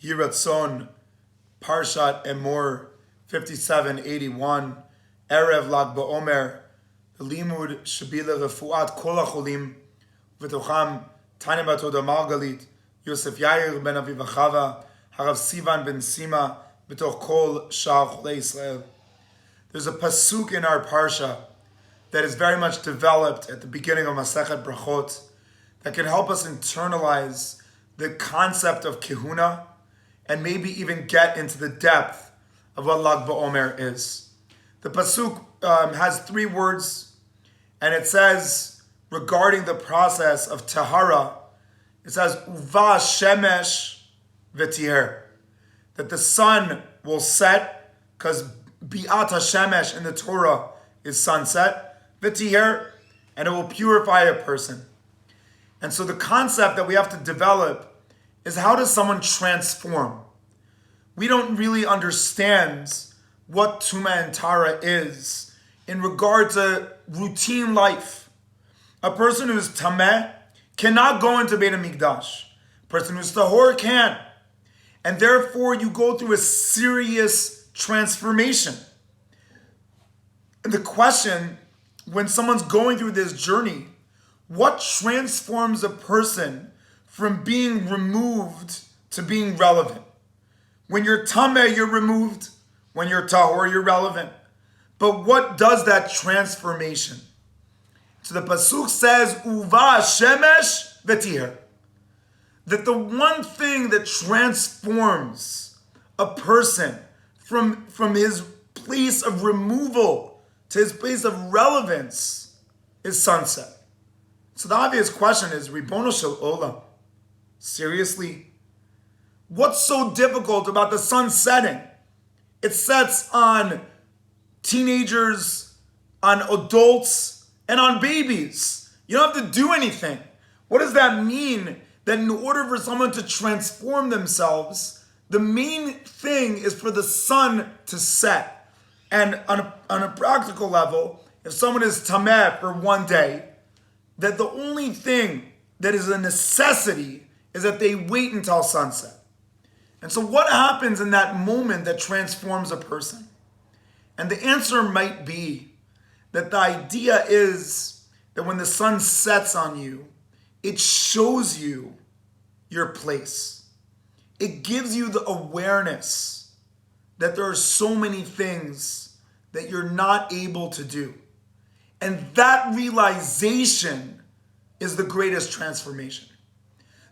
Yiratzon, Parshat Emor 57:81, Erev Lag BaOmer, the Limud Shabila Refuat Kol HaCholim, V'tocham Tanya Bat Hoda Margalit, Yosef Yair ben Aviv Achava, Harav Sivan ben Sima, B'toch Kol Sha'ar Cholei Yisrael. There's a pasuk in our parsha that is very much developed at the beginning of Masechet Brachot that can help us internalize the concept of Kehuna and maybe even get into the depth of what Lag BaOmer is. The pasuk has 3 words, and it says regarding the process of Tahara, it says Uva Shemesh V'tiher, that the sun will set, because Bi'at HaShemesh in the Torah is sunset, V'tiher, and it will purify a person. And so the concept that we have to develop is, how does someone transform? We don't really understand what Tumah and Tara is in regard to routine life. A person who's Tameh cannot go into Beit HaMikdash. A person who's Tahor can. And therefore you go through a serious transformation. And the question, when someone's going through this journey, what transforms a person from being removed to being relevant? When you're Tameh, you're removed. When you're Tahor, you're relevant. But what does that transformation? So the pasuk says, Uva Shemesh V'tiher, that the one thing that transforms a person from his place of removal to his place of relevance is sunset. So the obvious question is, Ribono Shel Olam, seriously? What's so difficult about the sun setting? It sets on teenagers, on adults, and on babies. You don't have to do anything. What does that mean? That in order for someone to transform themselves, the main thing is for the sun to set. And on a practical level, if someone is tameh for one day, that the only thing that is a necessity is that they wait until sunset. And so what happens in that moment that transforms a person? And the answer might be that the idea is that when the sun sets on you, it shows you your place. It gives you the awareness that there are so many things that you're not able to do. And that realization is the greatest transformation.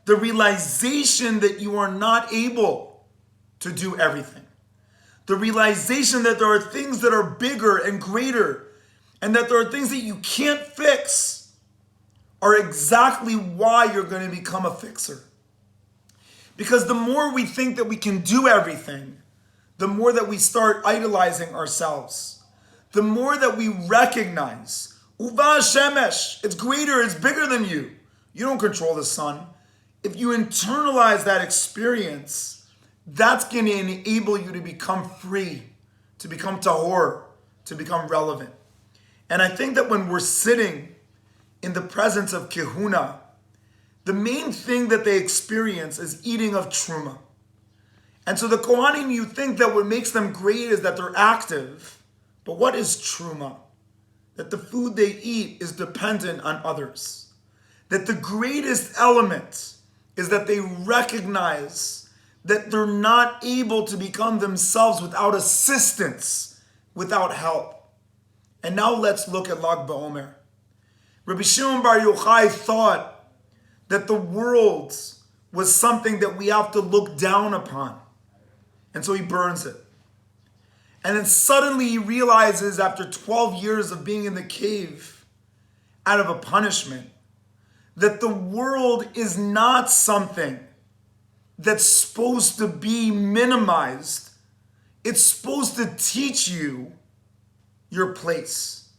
The realization that you are not able to do everything. The realization that there are things that are bigger and greater, and that there are things that you can't fix, are exactly why you're going to become a fixer. Because the more we think that we can do everything, the more that we start idolizing ourselves. The more that we recognize, Uva Shemesh, it's greater, it's bigger than you. You don't control the sun. If you internalize that experience, that's going to enable you to become free, to become tahor, to become relevant. And I think that when we're sitting in the presence of Kehuna, the main thing that they experience is eating of Truma. And so the Kohanim, you think that what makes them great is that they're active. But what is Truma? That the food they eat is dependent on others. That the greatest element is that they recognize that they're not able to become themselves without assistance, without help. And now let's look at Lag BaOmer. Rabbi Shimon Bar Yochai thought that the world was something that we have to look down upon. And so he burns it. And then suddenly he realizes, after 12 years of being in the cave, out of a punishment, that the world is not something that's supposed to be minimized. It's supposed to teach you your place.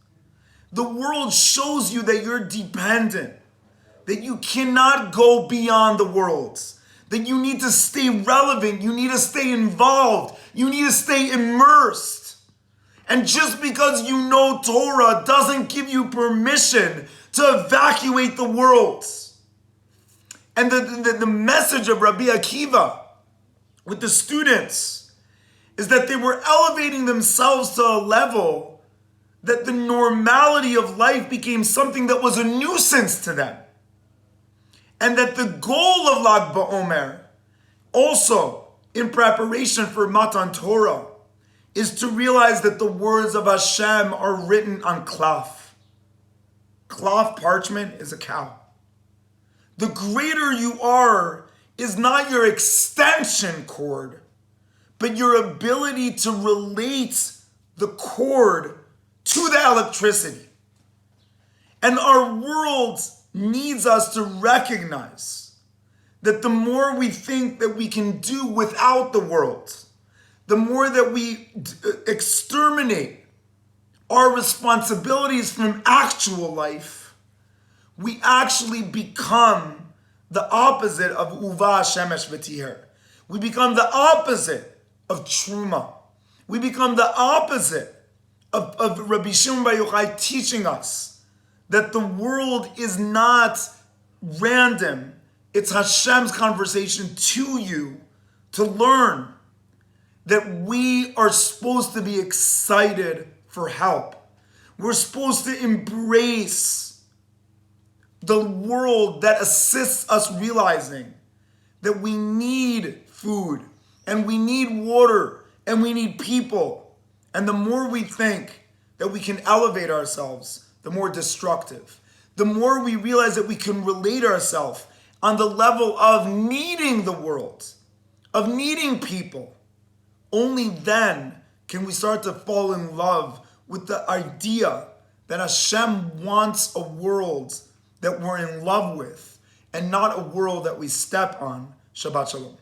The world shows you that you're dependent, that you cannot go beyond the world, that you need to stay relevant, you need to stay involved, you need to stay immersed. And just because you know Torah doesn't give you permission to evacuate the world. And the message of Rabbi Akiva with the students is that they were elevating themselves to a level that the normality of life became something that was a nuisance to them. And that the goal of Lag BaOmer, also in preparation for Matan Torah, is to realize that the words of Hashem are written on cloth. Cloth parchment is a cow. The greater you are is not your extension cord, but your ability to relate the cord to the electricity. And our world needs us to recognize that the more we think that we can do without the world, the more that we exterminate our responsibilities from actual life, we actually become the opposite of Uva Shemesh V'Tiher. We become the opposite of Truma. We become the opposite of Rabbi Shimon Bar Yochai teaching us that the world is not random. It's Hashem's conversation to you to learn that we are supposed to be excited for help. We're supposed to embrace the world that assists us realizing that we need food and we need water and we need people. And the more we think that we can elevate ourselves, the more destructive. The more we realize that we can relate ourselves on the level of needing the world, of needing people, only then can we start to fall in love with the idea that Hashem wants a world that we're in love with and not a world that we step on. Shabbat Shalom.